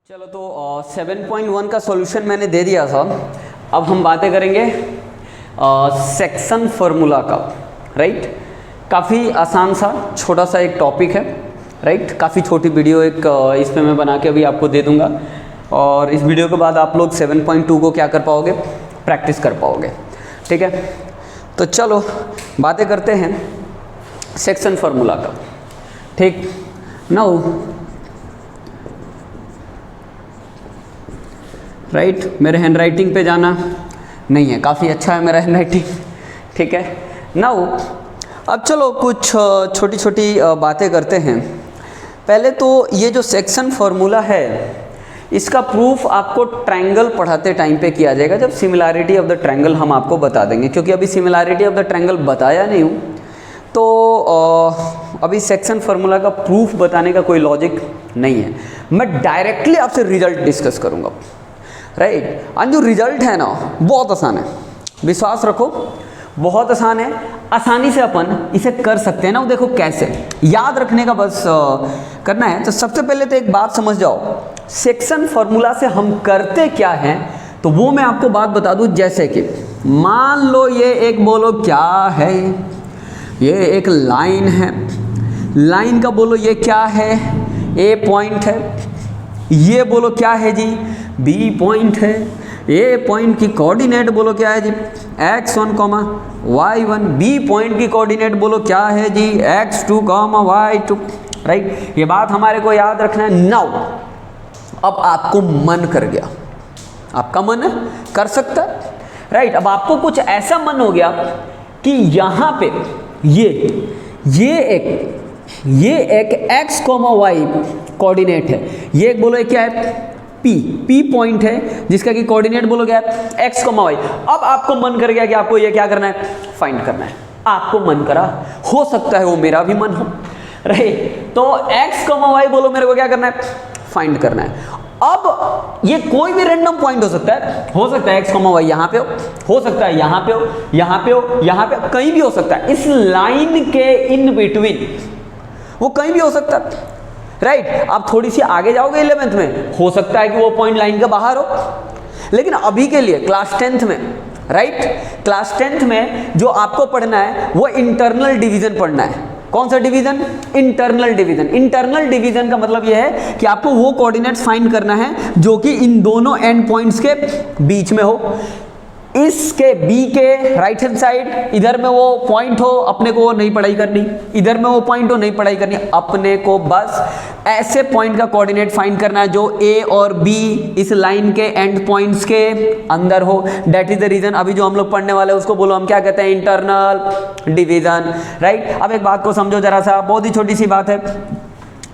चलो तो 7.1 का सॉल्यूशन मैंने दे दिया था। अब हम बातें करेंगे सेक्शन फार्मूला का। राइट, काफ़ी आसान सा छोटा सा एक टॉपिक है। राइट, काफ़ी छोटी वीडियो एक इस पे मैं बना के अभी आपको दे दूंगा और इस वीडियो के बाद आप लोग 7.2 को क्या कर पाओगे, प्रैक्टिस कर पाओगे। ठीक है, तो चलो बातें करते हैं सेक्शन फार्मूला का। ठीक, नाउ राइट, मेरे हैंड राइटिंग पे जाना नहीं है, काफ़ी अच्छा है मेरा हैंड राइटिंग। ठीक है, नाउ अब चलो कुछ छोटी छोटी बातें करते हैं। पहले तो ये जो सेक्शन फार्मूला है इसका प्रूफ आपको ट्रायंगल पढ़ाते टाइम पे किया जाएगा, जब सिमिलैरिटी ऑफ द ट्रायंगल हम आपको बता देंगे। क्योंकि अभी सिमिलैरिटी ऑफ द ट्रायंगल बताया नहीं हूँ तो अभी सेक्शन फार्मूला का प्रूफ बताने का कोई लॉजिक नहीं है। मैं डायरेक्टली आपसे रिजल्ट डिस्कस करूँगा। राइट, और जो रिजल्ट है ना बहुत आसान है, विश्वास रखो बहुत आसान है। आसानी से अपन इसे कर सकते हैं ना। वो देखो कैसे, याद रखने का बस करना है। तो सबसे पहले तो एक बात समझ जाओ, सेक्शन फार्मूला से हम करते क्या हैं, तो वो मैं आपको बात बता दूं। जैसे कि मान लो ये एक, बोलो क्या है, ये एक लाइन है। लाइन का बोलो ये क्या है, ए पॉइंट है। ये बोलो क्या है जी, बी पॉइंट है। ए पॉइंट की कोऑर्डिनेट बोलो क्या है जी, x1, y1। बी पॉइंट की कोऑर्डिनेट बोलो क्या है जी, x2, y2। राइट, ये बात हमारे को याद रखना है। नाउ अब आपको मन कर गया, आपका मन है, कर सकता है। राइट, अब आपको कुछ ऐसा मन हो गया कि यहाँ पे ये एक x, y कोऑर्डिनेट है। ये एक बोलो क्या है, P पॉइंट है जिसका कि कोऑर्डिनेट बोलो क्या है, x, y। अब आपको मन कर गया कि आपको ये क्या करना है, फाइंड करना है। आपको मन करा, हो सकता है वो मेरा भी मन हो। राइट, तो x, y बोलो मेरे को क्या करना है, फाइंड करना है। अब ये कोई भी रैंडम पॉइंट हो सकता है x, y यहाँ पे हो सकता है यहाँ पे हो, यहाँ पे हो, यहाँ पे, कहीं भी हो सकता है। इस लाइन के इन बिटवीन वो कहीं भी हो सकता है। राइट, आप थोड़ी सी आगे जाओगे 11th में, हो सकता है कि वो पॉइंट लाइन के बाहर हो। लेकिन अभी के लिए क्लास 10th में, राइट, क्लास 10th में जो आपको पढ़ना है वो इंटरनल डिवीजन पढ़ना है। कौन सा division, internal division. Internal division का मतलब यह है कि आपको वो कोऑर्डिनेट्स फाइंड करना है जो कि इन दोनों एंड पॉइंट्स के बीच में हो। इसके बी के राइट हैंड साइड, इधर में वो पॉइंट हो, अपने को नहीं पढ़ाई करनी। इधर में वो पॉइंट हो, नहीं पढ़ाई करनी। अपने को बस ऐसे पॉइंट का कोऑर्डिनेट फाइंड करना है जो ए और बी इस लाइन के एंड पॉइंट्स के अंदर हो। दैट इज द रीजन अभी जो हम लोग पढ़ने वाले हैं उसको बोलो हम क्या कहते हैं, इंटरनल डिवीजन। राइट, अब एक बात को समझो जरा सा, बहुत ही छोटी सी बात है।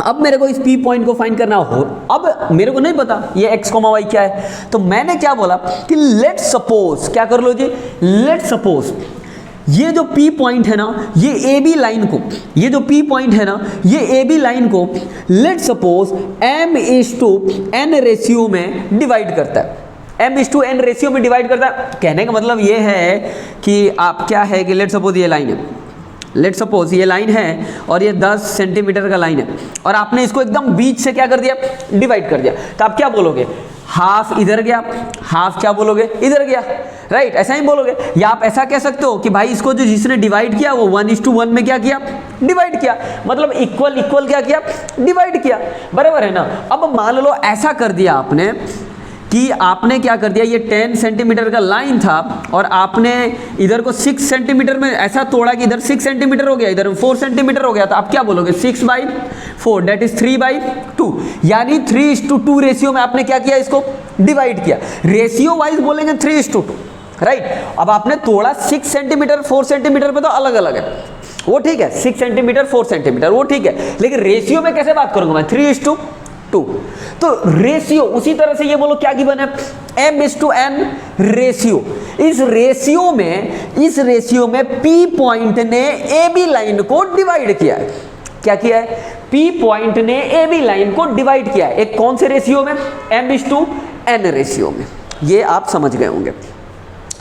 अब मेरे को इस P पॉइंट को फाइंड करना हो, अब मेरे को नहीं पता ये x, y क्या है, तो मैंने क्या बोला कि लेट सपोज, क्या कर लो जी, लेट सपोज ये जो P पॉइंट है ना, ये AB लाइन को, ये जो P पॉइंट है ना, ये AB लाइन को लेट सपोज m/n रेशियो में डिवाइड करता है। m/n रेशियो में डिवाइड करता है। कहने का मतलब ये है कि आप क्या है कि लेट सपोज ये लाइन है, लेट सपोज ये लाइन है और ये 10 सेंटीमीटर का लाइन है और आपने इसको एकदम बीच से क्या कर दिया, डिवाइड कर दिया। तो आप क्या बोलोगे, हाफ इधर गया, हाफ क्या बोलोगे, इधर गया। राइट, ऐसा ही बोलोगे। या आप ऐसा कह सकते हो कि भाई इसको जो जिसने डिवाइड किया वो 1:1 में क्या किया, डिवाइड किया। मतलब इक्वल इक्वल क्या किया, डिवाइड किया। बराबर है ना। अब मान लो ऐसा कर दिया आपने कि आपने क्या कर दिया, ये 10 सेंटीमीटर का लाइन था और आपने इधर को 6 सेंटीमीटर में ऐसा तोड़ा कि इधर 6 सेंटीमीटर हो गया, इधर 4 सेंटीमीटर हो गया। तो आप क्या बोलोगे, 6/4 दैट इज 3/2, यानी 3:2 रेशियो में आपने क्या किया, इसको डिवाइड किया। रेशियो वाइज बोलेंगे 3:2। राइट, अब आपने तोड़ा 6 सेंटीमीटर 4 सेंटीमीटर पे तो अलग अलग है, वो ठीक है, 6 सेंटीमीटर 4 सेंटीमीटर वो ठीक है। लेकिन रेशियो में कैसे बात करूंगा मैं, 3:2। तो रेशियो उसी तरह से ये बोलो क्या गिवन है, m/n रेशियो। इस रेशियो में P पॉइंट ने AB लाइन को डिवाइड किया है। क्या किया है, P पॉइंट ने AB लाइन को डिवाइड किया है। एक कौन से रेशियो में, m/n रेशियो में। ये आप समझ गए होंगे।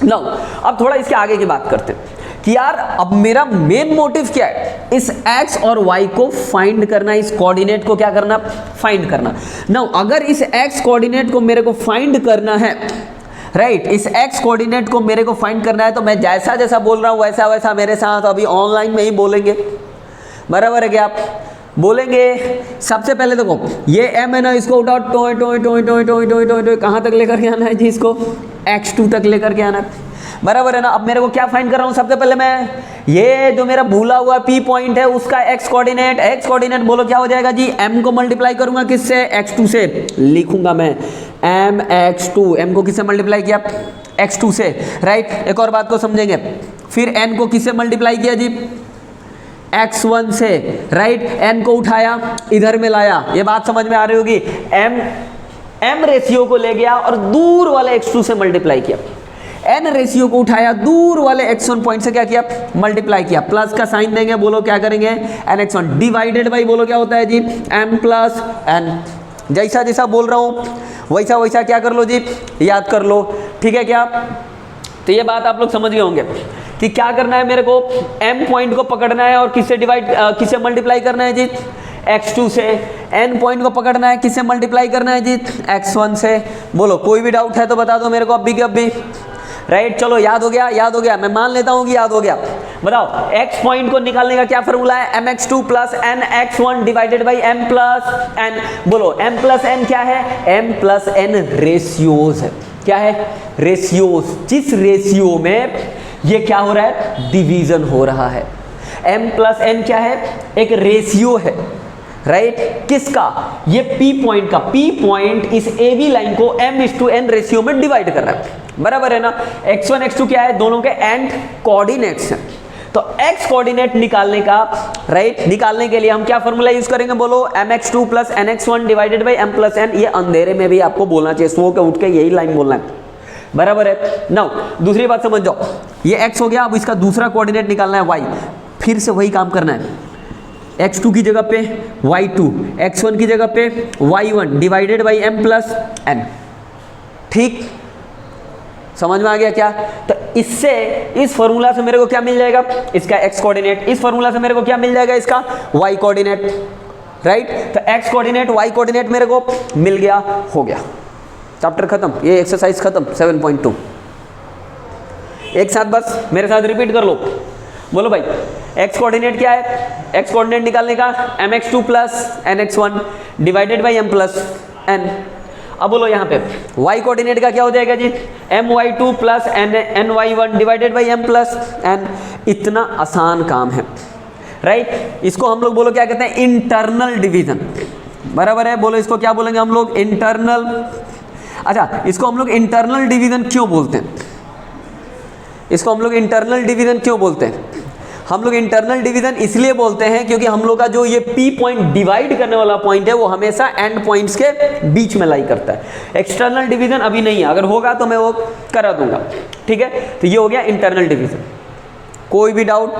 नाउ अब थोड़ा इसके आगे की बात करते हैं कि यार अब मेरा मेन मोटिव क्या है, इस x और y को फाइंड करना, इस कोऑर्डिनेट को क्या करना, फाइंड करना। नाउ अगर इस x कोऑर्डिनेट को मेरे को फाइंड करना है, राइट, इस x कोऑर्डिनेट को मेरे को फाइंड करना है, तो मैं जैसा जैसा बोल रहा हूं वैसा वैसा मेरे साथ अभी ऑनलाइन में ही बोलेंगे, बराबर है क्या? आप बोलेंगे सबसे पहले देखो ये m है ना, इसको उठाओ, toy toy toy toy toy toy toy toy कहाँ तक लेकर के आना है जी, इसको x2 तक लेकर के आना है, बराबर है ना। अब मेरे को क्या फाइंड कर रहा हूँ, सबसे पहले मैं ये जो मेरा भूला हुआ p पॉइंट है उसका x कोऑर्डिनेट बोलो क्या हो जाएगा जी, m को मल्टीप्लाई करूंगा किससे, x2 से, लिखूंगा मैं mx2, m को किससे मल्टीप्लाई किया, x2 से, राइट। एक और बात को समझेंगे, फिर n को किससे मल्टीप्लाई किया जी, x1 से, राइट, n को उठाया इधर में लाया, ये बात समझ में आ रही होगी, m रेशियो को ले गया और दूर वाले x2 से मल्टीप्लाई किया, n रेशियो को उठाया दूर वाले x1 पॉइंट से क्या किया, मल्टीप्लाई किया, प्लस का साइन देंगे, बोलो क्या करेंगे, nx1 डिवाइडेड बाई, बोलो क्या होता है जी, m प्लस n। जैसा जैसा बोल रहा हूं वैसा वैसा क्या कर लो जी, याद कर लो, ठीक है क्या? तो ये बात आप लोग समझ गए होंगे कि क्या करना है, मेरे को m पॉइंट को पकड़ना है और किससे मल्टीप्लाई करना है जी, x2 से, n पॉइंट को पकड़ना है, किससे मल्टीप्लाई करना है जी, x1 से। बोलो कोई भी डाउट है तो बता दो मेरे को अभी के अभी, राइट। चलो याद हो गया, मैं मान लेता हूं कि याद हो गया। बताओ x पॉइंट को निकालने का क्या फॉर्मूला है, mx2 plus nx1 divided by m plus n। बोलो m प्लस n क्या है, m प्लस n रेशियोज है, क्या है, रेशियोज, जिस रेशियो में ये क्या हो रहा है, डिवीजन हो रहा है। m प्लस n क्या है, एक रेशियो है, राइट, किसका, ये p पॉइंट का, p पॉइंट इस ab लाइन को m/n रेशियो में डिवाइड कर रहा है, बराबर है ना। x1 x2 क्या है, दोनों के एंड कोऑर्डिनेट्स हैं, तो x कोऑर्डिनेट निकालने का, राइट, निकालने के लिए हम क्या फॉर्मूला यूज करेंगे, बोलो mx2 plus nx1 divided by m plus n। ये अंधेरे में भी आपको बोलना चाहिए, सो के उठ के यही लाइन बोलना है, बराबर है। नाउ दूसरी बात समझ जाओ, ये x हो गया, अब इसका दूसरा कोऑर्डिनेट निकालना है y, फिर से वही काम करना है, x2 की जगह पे y2, x1 की जगह पे y1 divided by m plus n, ठीक, समझ में आ गया क्या? तो इससे, इस फॉर्मूला से मेरे को क्या मिल जाएगा, इसका x कोऑर्डिनेट, इस फॉर्मूला से मेरे को क्या मिल जाएगा, इसका y कोऑर्डिनेट, राइट। तो x कोऑर्डिनेट y कोऑर्डिनेट मेरे को मिल गया, हो गया, चैप्टर खत्म, ये एक्सरसाइज खत्म 7.2। एक साथ बस मेरे साथ रिपीट कर लो, बोलो भाई x कोऑर्डिनेट क्या है, x कोऑर्डिनेट निकालने का mx2 plus nx1 divided by m plus n। अब बोलो यहाँ पे y कोऑर्डिनेट का क्या हो जाएगा जी, my2 plus ny1 divided by m plus n। इतना आसान काम है, राइट। इसको हम लोग बोलो क्या कहते हैं, इंटरनल डिवीजन, बराबर है। बोलो इसको क्या बोलेंगे हम लोग, इंटरनल। अच्छा, इसको हम लोग इंटरनल डिवीजन क्यों बोलते हैं, इसको हम लोग इंटरनल डिवीजन क्यों बोलते हैं, हम लोग इंटरनल डिवीजन इसलिए बोलते हैं क्योंकि हम लोग का जो ये p पॉइंट डिवाइड करने वाला पॉइंट है वो हमेशा एंड पॉइंट्स के बीच में लाई करता है। एक्सटर्नल डिवीजन अभी नहीं है, अगर होगा तो मैं वो करा दूंगा, ठीक है। तो ये हो गया इंटरनल डिवीजन। कोई भी डाउट,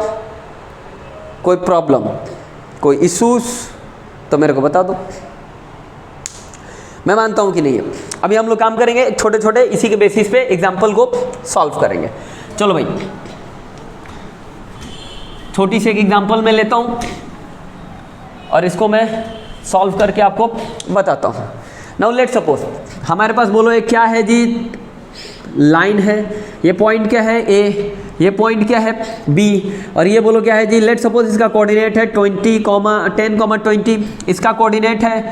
कोई प्रॉब्लम, कोई इश्यूज तो मेरे को बता दो, मैं मानता हूं कि नहीं है। अभी हम लोग काम करेंगे छोटे छोटे, इसी के बेसिस पे एग्जाम्पल को सॉल्व करेंगे। चलो भाई, छोटी सी एक एग्जाम्पल मैं लेता हूं और इसको मैं सॉल्व करके आपको बताता हूं। नाउ लेट सपोज हमारे पास, बोलो एक क्या है जी, लाइन है, ये पॉइंट क्या है A, ये पॉइंट क्या है B, और ये बोलो क्या है जी, लेट सपोज इसका कोऑर्डिनेट है 10,20, इसका कोऑर्डिनेट है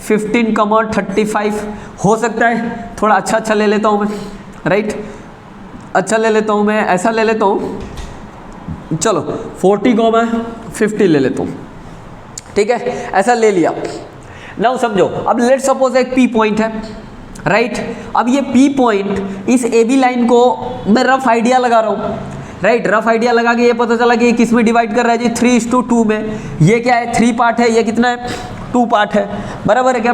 15,35। हो सकता है थोड़ा अच्छा ले लेता हूँ मैं, राइट, अच्छा ले लेता हूँ मैं, ऐसा ले लेता हूँ, चलो 40,50 ले लेता हूँ, ठीक है, ऐसा ले लिया। नाउ समझो, अब लेट सपोज एक P पॉइंट है, राइट। अब ये P पॉइंट इस AB लाइन को मैं रफ आइडिया लगा रहा हूँ, राइट। रफ आइडिया लगा के ये पता चला कि ये किस में डिवाइड कर रहा है जी, 3:2 में। ये क्या है, 3 पार्ट है, ये कितना है, 2 पार्ट है, बराबर है क्या।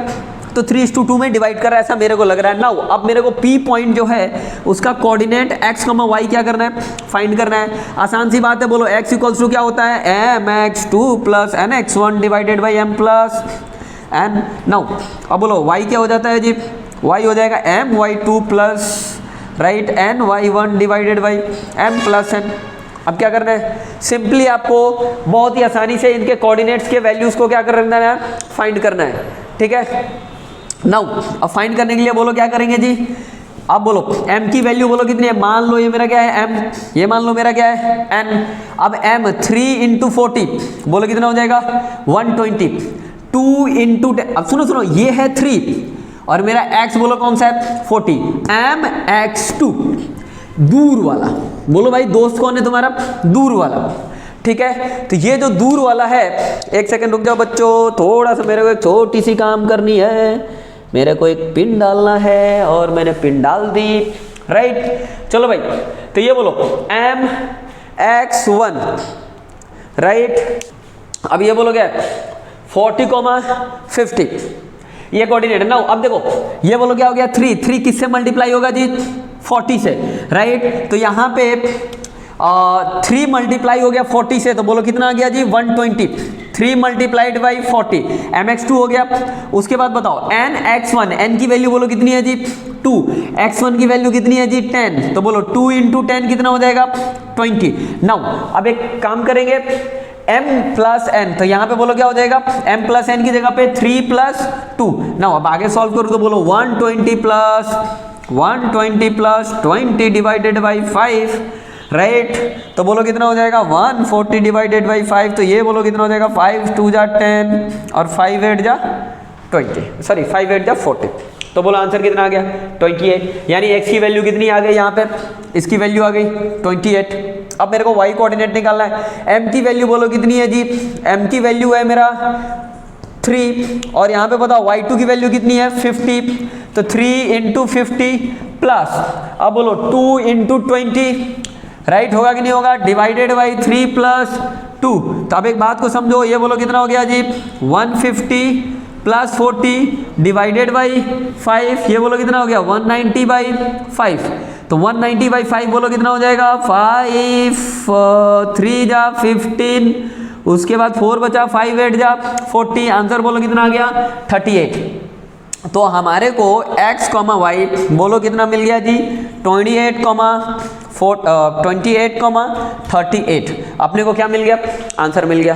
तो 3:2 में डिवाइड कर रहा है, ऐसा मेरे को लग रहा है। नाउ अब मेरे को P पॉइंट जो है उसका कोऑर्डिनेट x, y क्या करना है, फाइंड करना है। आसान सी बात है, बोलो x इक्वल्स टू क्या होता है, mx2 plus nx1 divided by m plus n। Now अब बोलो y क्या हो जाता है जी, y हो जाएगा my2 plus, right, ny1 divided by m plus n। अब क्या करना है, सिंपली आपको बहुत ही आसानी से इनके कोऑर्डिनेट्स के वैल्यूज को क्या करना है, फाइंड करना है, ठीक है। नाउ अब फाइंड करने के लिए बोलो क्या करेंगे जी, अब बोलो m की वैल्यू बोलो कितनी है, मान लो ये मेरा क्या है m, ये मान लो मेरा क्या है n। अब m 3 इंटू 40 बोलो कितना हो जाएगा 120, 2 इंटू, अब सुनो सुनो ये है 3 और मेरा x बोलो कौन सा है 40, m x2 दूर वाला, बोलो भाई दोस्त कौन है तुम्हारा, दूर वाला, ठीक है। तो ये जो दूर वाला है, एक सेकंड रुक जाओ बच्चों, थोड़ा सा मेरे को एक छोटी सी काम करनी है, मेरे को एक पिन डालना है और मैंने पिन डाल दी, राइट। चलो भाई, तो ये बोलो m x1, राइट। अब ये बोलो क्या 40,50 ये कोऑर्डिनेट है ना। अब देखो ये बोलो क्या हो गया 3 किससे मल्टीप्लाई होगा जी 40 से, राइट। तो यहाँ पे 3 मल्टीप्लाई हो गया 40 से, तो बोलो कितना आ गया जी 120, 3 मल्टीप्लाइड बाई 40 mx2 हो गया। उसके बाद बताओ n x1, n की वैल्यू बोलो कितनी है जी 2, x1 की वैल्यू कितनी है जी 10, तो बोलो 2 इंटू 10 कितना हो जाएगा 20। नाउ अब एक काम करेंगे m प्लस n, तो यहाँ पे बोलो क्या हो जाएगा m प्लस n की जगह पे 3 प्लस 2। नाउ अब आगे सॉल्व करो तो बोलो 120 प्लस 20 डिवाइडेड बाई 5, राइट। तो बोलो कितना हो जाएगा 140 डिवाइडेड बाई 5, तो ये बोलो कितना हो जाएगा 5 2 जा 10 और 5 8 जा 20, सॉरी 5 8 जा 40, तो बोलो आंसर कितना आ गया 28। यानी x की वैल्यू कितनी आ गई यहाँ पे, इसकी वैल्यू आ गई 28। अब मेरे को y कोऑर्डिनेट निकालना है, m की वैल्यू बोलो कितनी है जी, m की वैल्यू है मेरा 3 और यहाँ पे बताओ y2 की वैल्यू कितनी है 50, तो 3 इंटू 50 प्लस अब बोलो 2 इंटू 20, राइट होगा कि नहीं होगा, डिवाइडेड बाई 3 प्लस 2। तो अब एक बात को समझो, ये बोलो कितना हो गया जी 150 प्लस 40 डिवाइडेड बाई 5, ये बोलो कितना हो गया 190 बाई 5, तो 190 बाई 5 बोलो कितना हो जाएगा 5 3 जा 15, उसके बाद 4 बचा 5 8 जा 40, आंसर बोलो कितना आ गया 38। तो हमारे को x, y बोलो कितना मिल गया जी 28,38, अपने को क्या मिल गया आंसर मिल गया।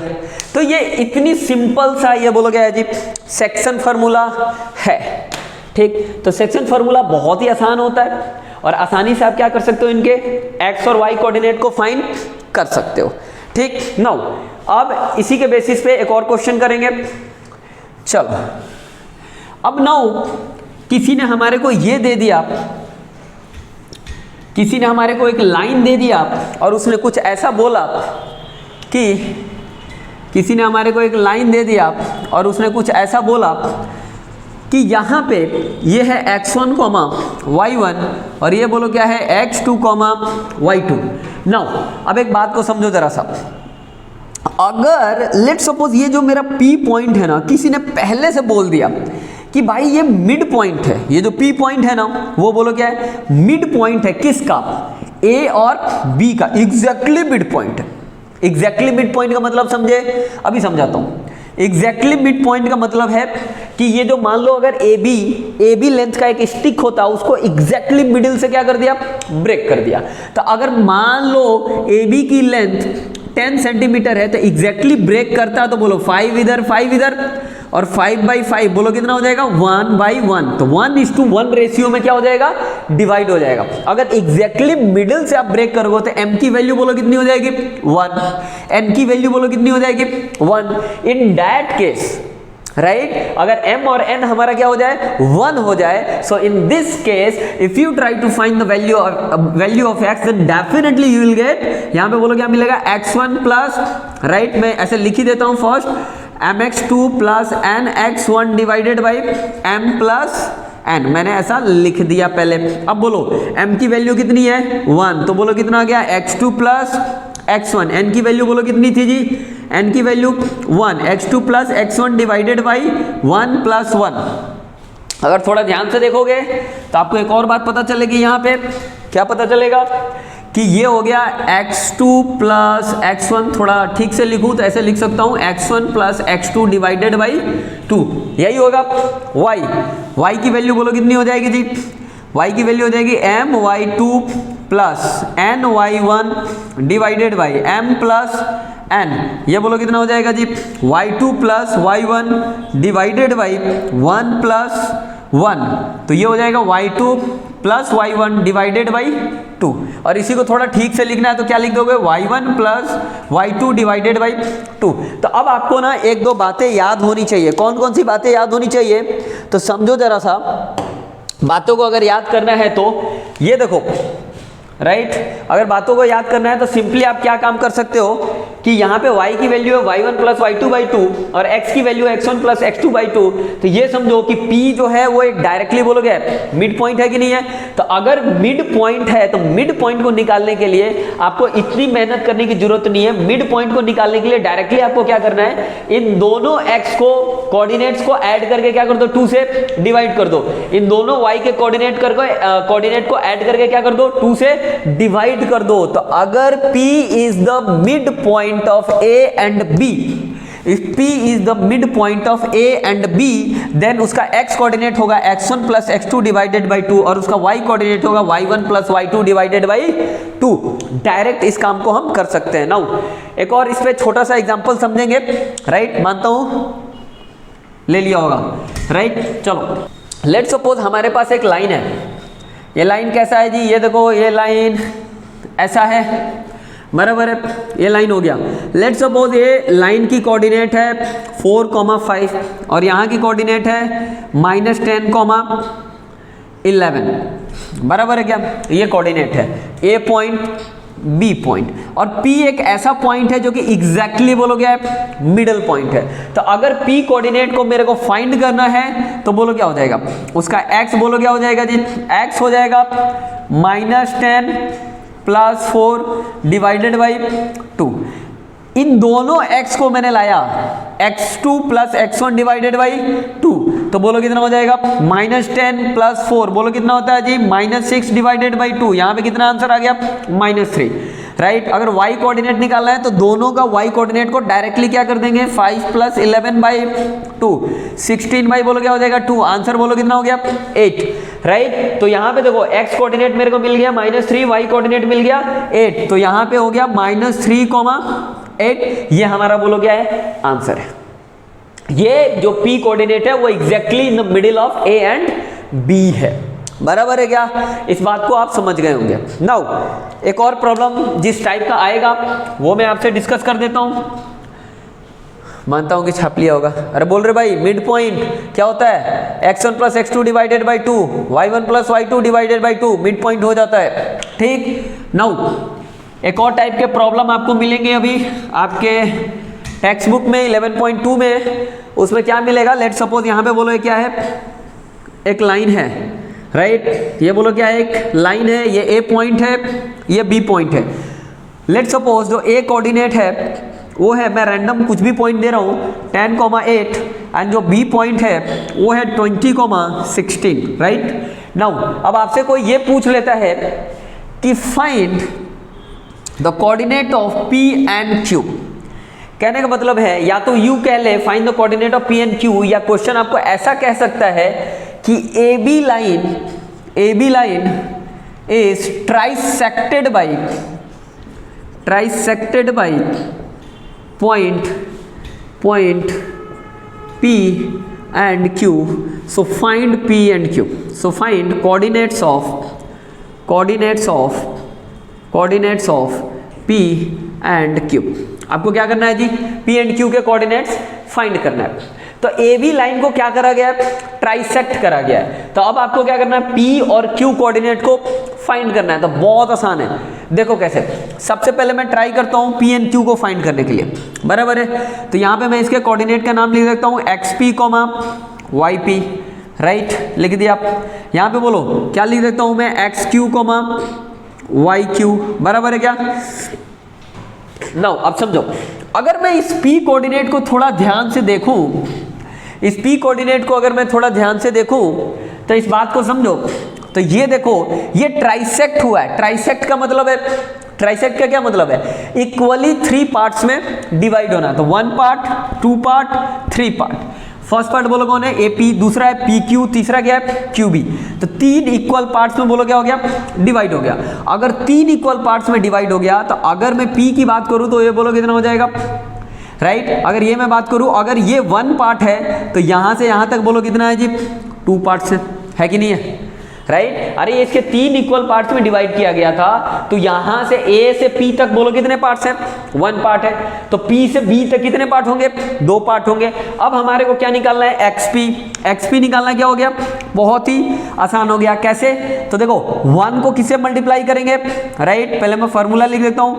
तो ये इतनी सिंपल सा ये बोलो क्या है जी सेक्शन फार्मूला है, ठीक। तो सेक्शन फार्मूला बहुत ही आसान होता है और आसानी से आप क्या कर सकते हो, इनके x और y कोऑर्डिनेट को फाइंड कर सकते हो, ठीक। नाउ अब इसी के बेसिस पे एक और क्वेश्चन करेंगे। चलो अब नाउ किसी ने हमारे को ये दे दिया, किसी ने हमारे को एक लाइन दे दिया और उसने कुछ ऐसा बोला कि किसी ने हमारे को एक लाइन दे दिया और उसने कुछ ऐसा बोला कि यहाँ पे ये है x1, y1 और ये बोलो क्या है x2, y2। नाउ अब एक बात को समझो जरा सा, अगर लेट सपोज ये जो मेरा P पॉइंट है ना, किसी ने पहले से बोल दिया कि भाई ये मिड पॉइंट है, ये जो P पॉइंट है ना वो बोलो क्या है मिड पॉइंट है, किसका A और B का, एग्जैक्टली मिड पॉइंट है। एग्जैक्टली मिड पॉइंट का मतलब समझे, अभी समझाता हूँ। एग्जैक्टली मिड पॉइंट का मतलब है कि ये जो मान लो अगर AB लेंथ का एक स्टिक होता है, उसको एग्जैक्टली मिडिल से क्या कर दिया ब्रेक कर दिया। तो अगर मान लो AB की लेंथ 10 सेंटीमीटर है तो एग्जैक्टली ब्रेक करता है, तो बोलो 5 इधर 5 इधर और 5/5 बोलो कितना हो जाएगा 1/1, तो 1:1 रेशियो में क्या हो जाएगा डिवाइड हो जाएगा। अगर एग्जैक्टली मिडिल से आप ब्रेक करोगे तो m की वैल्यू बोलो कितनी हो जाएगी 1, n की वैल्यू बोलो कितनी हो जाएगी 1। इन दैट केस राइट, अगर m और n हमारा क्या हो जाए 1 हो जाए, so in this case if you try to find the value of x then definitely you will get, यहाँ पे बोलो क्या मिलेगा x1 प्लस, राइट मैं ऐसे लिख ही देता हूँ first mx2 plus nx1 divided by m plus n, मैंने ऐसा लिख दिया पहले। अब बोलो m की वैल्यू कितनी है 1, तो बोलो कितना आ गया x2 प्लस x1, n की वैल्यू बोलो कितनी थी जी, n की value 1, x2 plus x1 divided by 1 प्लस 1। अगर थोड़ा ध्यान से देखोगे तो आपको एक और बात पता चलेगी, यहाँ पे क्या पता चलेगा कि ये हो गया x2 प्लस x1, थोड़ा ठीक से लिखूं तो ऐसे लिख सकता हूँ x1 plus x2 divided by 2, यही होगा y की वैल्यू बोलो कितनी हो जाएगी जी, y की वैल्यू हो जाएगी my2 plus N Y one divided by M plus N, ये बोलो कितना हो जाएगा जी, y2 plus Y one divided by 1 प्लस 1, तो ये हो जाएगा y2 plus Y one divided by 2। और इसी को थोड़ा ठीक से लिखना है तो क्या लिख दोगे, y1 plus y2 divided by 2। तो अब आपको ना एक दो बातें याद होनी चाहिए। कौन कौन सी बातें याद होनी चाहिए, तो समझो जरा सा, बातों को अगर याद करना है तो ये देखो, राइट अगर बातों को याद करना है तो सिंपली आप क्या काम कर सकते हो कि यहाँ पे y की वैल्यू है y1 प्लस y2 बाई 2 और x की वैल्यू है x1 प्लस x2 बाई 2। तो ये समझो कि p जो है वो एक डायरेक्टली बोलोगे मिड पॉइंट है कि नहीं है। तो अगर मिड पॉइंट है तो मिड पॉइंट को निकालने के लिए आपको इतनी मेहनत करने की जरूरत नहीं है। मिड पॉइंट को निकालने के लिए डायरेक्टली आपको क्या करना है, इन दोनों x को कोऑर्डिनेट्स को ऐड करके क्या कर दो, 2 से डिवाइड कर दो। इन दोनों y के कोऑर्डिनेट को ऐड करके क्या कर दो, 2 से डिवाइड कर दो। तो अगर P is the mid point of A and B, if P is the midpoint of A and B, then उसका x कोऑर्डिनेट होगा x1 plus x2 divided by 2 और उसका y कोऑर्डिनेट होगा y1 plus y2 divided by 2। Direct इस काम को हम कर सकते हैं। नाउ एक और इस पे छोटा सा एग्जांपल समझेंगे, राइट मानता हूं ले लिया होगा, राइट चलो लेट्स सपोज हमारे पास एक लाइन है। ये लाइन कैसा है जी, ये देखो ये लाइन ऐसा है, बराबर है, ये लाइन हो गया। लेट्स सपोज ये लाइन की कोऑर्डिनेट है 4,5 और यहाँ की कोऑर्डिनेट है -10, 11, बराबर है क्या, ये कोऑर्डिनेट है A पॉइंट B पॉइंट और P एक ऐसा पॉइंट है जो कि एग्जैक्टली बोलो क्या है, मिडल पॉइंट है। तो अगर P कोऑर्डिनेट को मेरे को फाइंड करना है तो बोलो क्या हो जाएगा, उसका x बोलो क्या हो जाएगा जी, x हो जाएगा -10 प्लस 4 डिवाइडेड बाई 2। इन दोनों x को मैंने लाया x2 plus x1 divided by 2, तो बोलो कितना हो जाएगा, -10 प्लस 4 बोलो कितना होता है जी, -6 डिवाइडेड बाई 2। यहाँ पे कितना आंसर आ गया, -3, राइट। अगर y कोऑर्डिनेट निकालना है तो दोनों का y कोऑर्डिनेट को डायरेक्टली क्या कर देंगे, 5 प्लस 11 बाई 2, 16 बाई बोलो क्या हो जाएगा 2, आंसर बोलो कितना हो गया 8, राइट। तो यहाँ पे देखो x कोऑर्डिनेट मेरे को मिल गया -3, y कोऑर्डिनेट मिल गया 8, तो यहाँ पे हो गया -3,8, ये हमारा बोलो क्या है, आंसर है। ये जो p कोऑर्डिनेट है वो exactly in the middle of A and B है, बराबर है क्या, इस बात को आप समझ गए होंगे। नाउ एक और प्रॉब्लम जिस टाइप का आएगा वो मैं आपसे डिस्कस कर देता हूं। मानता हूं कि छाप लिया होगा। अरे बोल रहे भाई मिड पॉइंट क्या होता है, x1 plus x2 divided by 2, y1 plus y2 divided by 2, mid point हो जाता है, ठीक। नाउ एक और टाइप के प्रॉब्लम आपको मिलेंगे अभी आपके टेक्स्ट बुक में 11.2 में। उसमें क्या मिलेगा, लेट सपोज यहाँ पे बोलो ये क्या है, एक लाइन है, राइट ये बोलो क्या है, एक लाइन है, ये A पॉइंट है, ये B पॉइंट है। लेट सपोज जो A कोऑर्डिनेट है वो है, मैं रैंडम कुछ भी पॉइंट दे रहा हूँ 10,8 एंड जो B पॉइंट है वो है 20,16, राइट। नाउ अब आपसे कोई ये पूछ लेता है कि find the coordinate of P and Q। कहने का मतलब है या तो यू कह ले find the coordinate of P and Q, या क्वेश्चन आपको ऐसा कह सकता है कि AB line is trisected by point P and Q. So find P and Q. So find coordinates of P and Q. आपको क्या करना है जी, P and Q के कोऑर्डिनेट्स फाइंड करना है। तो AB लाइन को क्या करा गया है, ट्राइसेक्ट करा गया है। तो अब आपको क्या करना है, P और Q कोऑर्डिनेट को फाइंड करना है। तो बहुत आसान है, देखो कैसे। सबसे पहले मैं ट्राई करता हूं P एंड Q को फाइंड करने के लिए, बराबर है। तो यहां पे मैं इसके कोऑर्डिनेट का नाम लिख देता हूं XP, YP, राइट लिख दिया। आप यहां पे बोलो क्या लिख देता हूं मैं, XQ, YQ, बराबर है क्या। नाउ अब समझो, अगर मैं इस P कोऑर्डिनेट को थोड़ा ध्यान से देखूं, इस P कोऑर्डिनेट को अगर मैं थोड़ा ध्यान से देखूं तो इस बात को समझो। तो ये देखो ये ट्राइसेक्ट हुआ है। ट्राइसेक्ट का मतलब है, ट्राइसेक्ट का क्या मतलब है, इक्वली 3 पार्ट्स में डिवाइड होना। तो 1 part, 2 part, 3 part. First part बोलो कौन है, ए पी, दूसरा है पी क्यू, तीसरा क्या है क्यू बी। तो 3 इक्वल पार्ट्स में बोलो क्या हो गया, डिवाइड हो गया। अगर 3 इक्वल पार्ट्स में डिवाइड हो गया तो अगर मैं पी की बात करूं तो ये बोलो कितना हो जाएगा, राइट। अगर ये मैं बात करूं, अगर ये 1 पार्ट है तो यहां से यहां तक बोलो कितना है जी, 2 पार्ट्स है कि नहीं है, राइट। अरे इसके 3 इक्वल पार्ट्स में डिवाइड किया गया था, तो यहां से ए से पी तक बोलो कितने पार्ट्स हैं, 1 पार्ट है। तो पी से बी तक कितने पार्ट होंगे, 2 पार्ट होंगे। अब हमारे को क्या निकालना है, एक्सपी निकालना, क्या हो गया, बहुत ही आसान हो गया। कैसे, तो देखो 1 को किससे मल्टीप्लाई करेंगे, राइट। पहले मैं फॉर्मूला लिख देता हूं,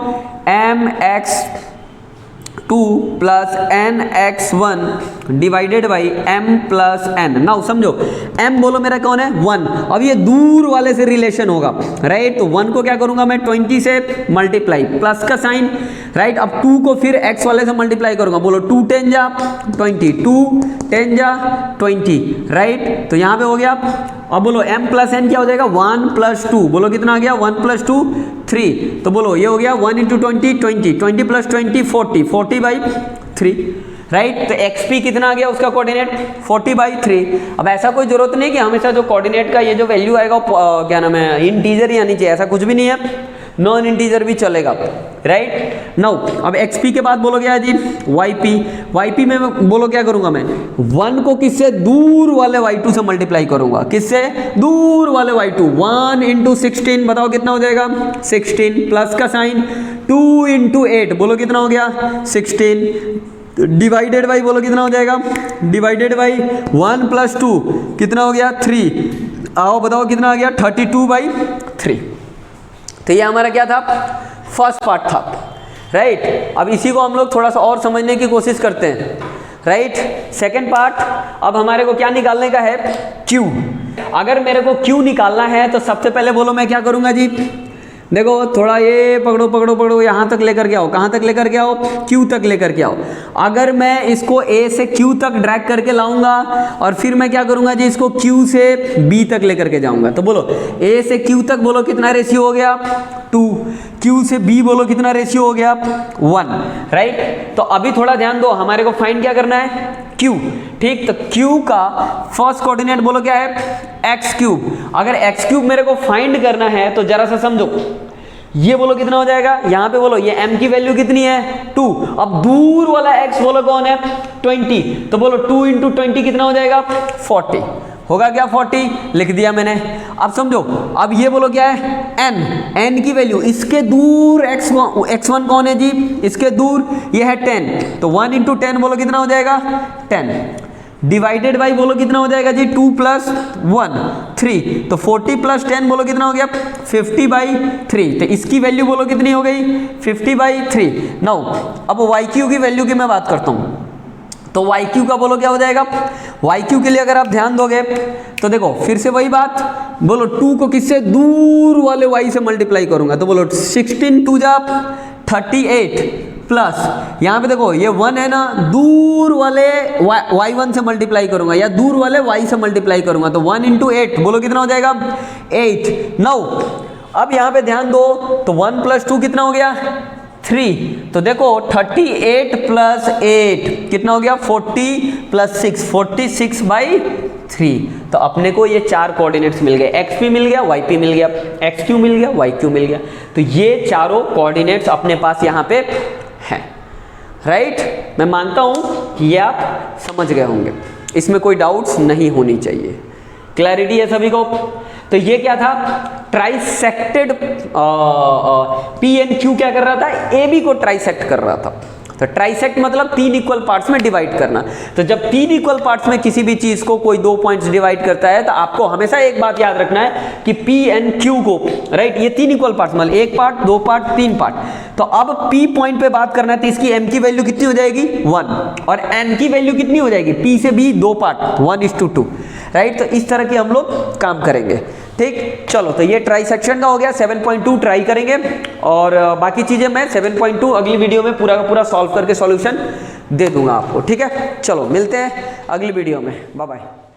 mx2 plus nx1 divided by m plus n। Now समझो, m बोलो मेरा कौन है, 1। अब ये दूर वाले से रिलेशन होगा, राइट। तो 1 को क्या करूंगा मैं, 20 से मल्टीप्लाई, प्लस का साइन, राइट। अब 2 को फिर x वाले से मल्टीप्लाई करूंगा, बोलो 2 10 जा 20, 2 10 जा 20, राइट। तो यहां पे हो गया। अब बोलो m प्लस n क्या हो जाएगा, 1 प्लस 2, बोलो कितना आ गया, 1 प्लस 2 3। तो बोलो ये हो गया 1 इंटू 20 20 प्लस 20 40 बाई 3, राइट। तो xp कितना आ गया, उसका कोऑर्डिनेट 40/3। अब ऐसा कोई जरूरत नहीं कि हमेशा जो कोऑर्डिनेट का ये जो वैल्यू आएगा क्या नाम है, इंटीजर ही आनी चाहिए, ऐसा कुछ भी नहीं है, नॉन इंटीजर भी चलेगा, राइट। नाउ अब xp के बाद बोलो क्या है जी, yp में बोलो क्या करूंगा मैं, 1 को किससे, दूर वाले y2 से मल्टीप्लाई करूंगा, किससे, दूर वाले y2। 1 इंटू 16 बताओ कितना हो जाएगा, 16 प्लस का साइन, 2 इंटू 8 बोलो कितना हो गया, 16 डिवाइडेड बाई बोलो कितना हो जाएगा, डिवाइडेड बाई 1 प्लस 2 कितना हो गया, 3। आओ बताओ कितना आ गया, 32/3। तो ये हमारा क्या था, फर्स्ट पार्ट था, राइट। अब इसी को हम लोग थोड़ा सा और समझने की कोशिश करते हैं, राइट। सेकेंड पार्ट, अब हमारे को क्या निकालने का है, क्यू। अगर मेरे को क्यू निकालना है तो सबसे पहले बोलो मैं क्या करूंगा जी, देखो थोड़ा ये पकड़ो यहाँ तक लेकर के आओ, कहाँ तक लेकर के आओ, क्यू तक लेकर के आओ। अगर मैं इसको ए से क्यू तक ड्रैग करके लाऊंगा और फिर मैं क्या करूंगा जी, इसको क्यू से बी तक लेकर के जाऊंगा, तो बोलो ए से क्यू तक बोलो कितना रेशियो हो गया, 2। क्यू से बी बोलो कितना रेशियो हो गया, 1, राइट। तो अभी थोड़ा ध्यान दो, हमारे को फाइंड क्या करना है, क्यू, ठीक। तो क्यू का फर्स्ट कोऑर्डिनेट बोलो क्या है, एक्स क्यूब। अगर एक्स क्यूब मेरे को फाइंड करना है तो जरा सा समझो, ये बोलो कितना हो जाएगा, यहां पे बोलो ये m की वैल्यू कितनी है, 2। अब दूर वाला x बोलो कौन है, 20। तो बोलो 2 इंटू 20 कितना हो जाएगा, 40 होगा क्या, 40 लिख दिया मैंने। अब समझो, अब ये बोलो क्या है, n की वैल्यू, इसके दूर x1 कौन है जी, इसके दूर ये है 10। तो 1 इंटू 10 बोलो कितना हो जाएगा, 10 डिवाइडेड बाई बोलो कितना हो जाएगा जी, 2 प्लस 1 3। तो 40 प्लस 10 बोलो कितना हो गया, 50/3। तो इसकी वैल्यू बोलो कितनी हो गई, 50/3। नाउ अब YQ की वैल्यू की मैं बात करता हूं, तो YQ का बोलो क्या हो जाएगा, YQ के लिए अगर आप ध्यान दोगे तो देखो फिर से वही बात, बोलो 2 को किससे, दूर वाले y से मल्टीप्लाई करूंगा, तो बोलो 16 2 जा 38 प्लस यहाँ पे देखो ये 1 है ना, दूर वाले y1 से मल्टीप्लाई करूंगा या दूर वाले y से मल्टीप्लाई करूंगा, तो 1 इंटू 8 बोलो कितना हो जाएगा, 8। नाउ अब यहाँ पे ध्यान दो, तो 1 प्लस 2 कितना हो गया, 3। तो देखो 38 प्लस 8 कितना हो गया, 40 प्लस 6 46/3। तो अपने को ये 4 कोऑर्डिनेट्स मिल गए, xp मिल गया, yp मिल गया, xq मिल गया, yq मिल गया। तो ये चारों कोऑर्डिनेट्स अपने पास यहाँ पे हैं, राइट। मैं मानता हूं कि ये आप समझ गए होंगे, इसमें कोई डाउट्स नहीं होनी चाहिए, क्लैरिटी है सभी को। तो ये क्या था, ट्राइसेक्टेड पी एंड क्यू क्या कर रहा था, ए बी को ट्राइसेक्ट कर रहा था। तो ट्राइसेक्ट मतलब 3 इक्वल पार्ट्स में डिवाइड करना। तो जब 3 इक्वल पार्ट्स में किसी भी चीज को कोई 2 पॉइंट्स डिवाइड करता है तो आपको हमेशा एक बात याद रखना है कि पी एंड क्यू को, राइट, ये 3 इक्वल पार्ट्स मतलब 1 पार्ट 2 पार्ट 3 पार्ट। तो अब पी पॉइंट पे बात करना है तो इसकी एम की वैल्यू कितनी हो जाएगी, 1, और एन की वैल्यू कितनी हो जाएगी, पी से बी 2 पार्ट 1:2, राइट। तो इस तरह की हम लोग काम करेंगे, ठीक। चलो तो ये ट्राइसेक्शन का हो गया, 7.2 ट्राई करेंगे और बाकी चीजें मैं 7.2 अगली वीडियो में पूरा का पूरा सॉल्व करके सॉल्यूशन दे दूंगा आपको, ठीक है। चलो मिलते हैं अगली वीडियो में, बाय बाय।